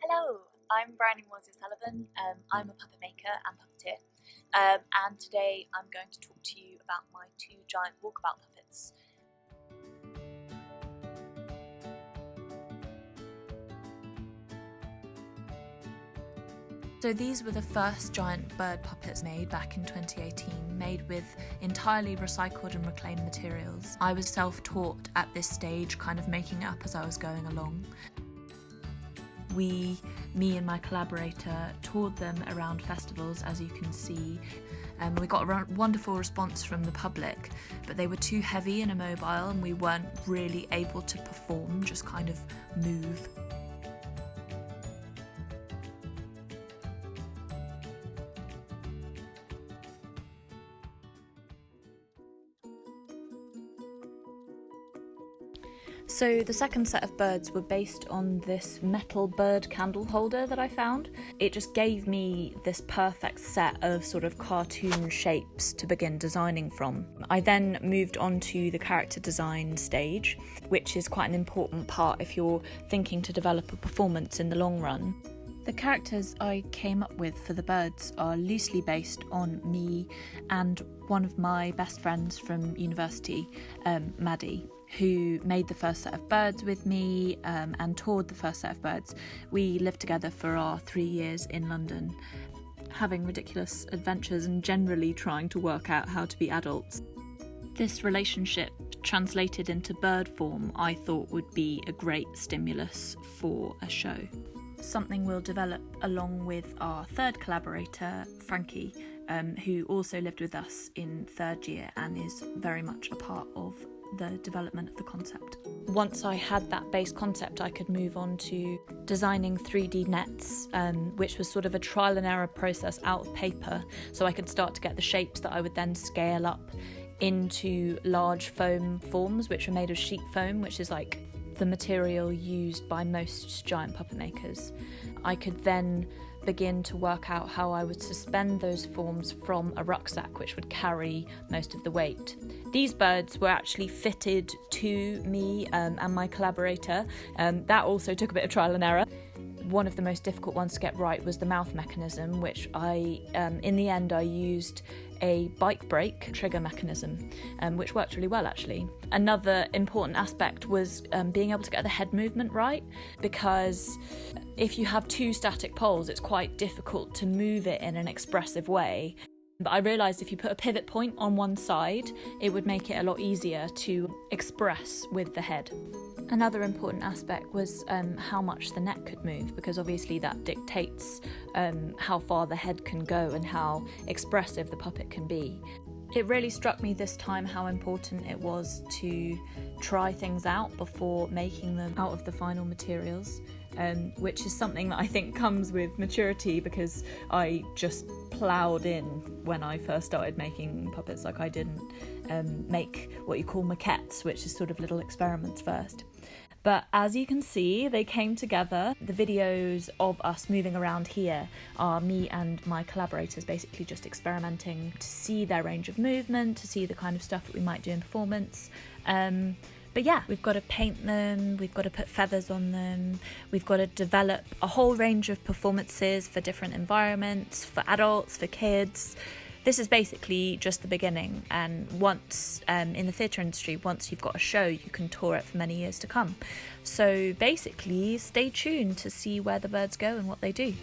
Hello, I'm Bryony Sullivan. I'm a puppet maker and puppeteer, and today I'm going to talk to you about my two giant walkabout puppets. So these were the first giant bird puppets made back in 2018, made with entirely recycled and reclaimed materials. I was self-taught at this stage, kind of making it up as I was going along. Me and my collaborator toured them around festivals, as you can see. We got a wonderful response from the public, but they were too heavy and immobile and we weren't really able to perform, just kind of move. So the second set of birds were based on this metal bird candle holder that I found. It just gave me this perfect set of sort of cartoon shapes to begin designing from. I then moved on to the character design stage, which is quite an important part if you're thinking to develop a performance in the long run. The characters I came up with for the birds are loosely based on me and one of my best friends from university, Maddie, who made the first set of birds with me and toured the first set of birds. We lived together for our 3 years in London, having ridiculous adventures and generally trying to work out how to be adults. This relationship translated into bird form I thought would be a great stimulus for a show. Something we'll develop along with our third collaborator, Frankie, who also lived with us in third year and is very much a part of the development of the concept. Once I had that base concept, I could move on to designing 3D nets, which was sort of a trial and error process out of paper, so I could start to get the shapes that I would then scale up into large foam forms, which are made of sheet foam, which is like the material used by most giant puppet makers. I could then begin to work out how I would suspend those forms from a rucksack, which would carry most of the weight. These birds were actually fitted to me and my collaborator. That also took a bit of trial and error. One of the most difficult ones to get right was the mouth mechanism, which in the end I used a bike brake trigger mechanism, which worked really well actually. Another important aspect was being able to get the head movement right, because if you have two static poles, it's quite difficult to move it in an expressive way. But I realised if you put a pivot point on one side, it would make it a lot easier to express with the head. Another important aspect was how much the neck could move, because obviously that dictates how far the head can go and how expressive the puppet can be. It really struck me this time how important it was to try things out before making them out of the final materials, which is something that I think comes with maturity, because I just ploughed in when I first started making puppets. Like, I didn't make what you call maquettes, which is sort of little experiments first. But as you can see, they came together. The videos of us moving around here are me and my collaborators basically just experimenting to see their range of movement, to see the kind of stuff that we might do in performance. But yeah, we've got to paint them, we've got to put feathers on them, we've got to develop a whole range of performances for different environments, for adults, for kids. This is basically just the beginning, and once in the theatre industry, once you've got a show, you can tour it for many years to come. So basically, stay tuned to see where the birds go and what they do.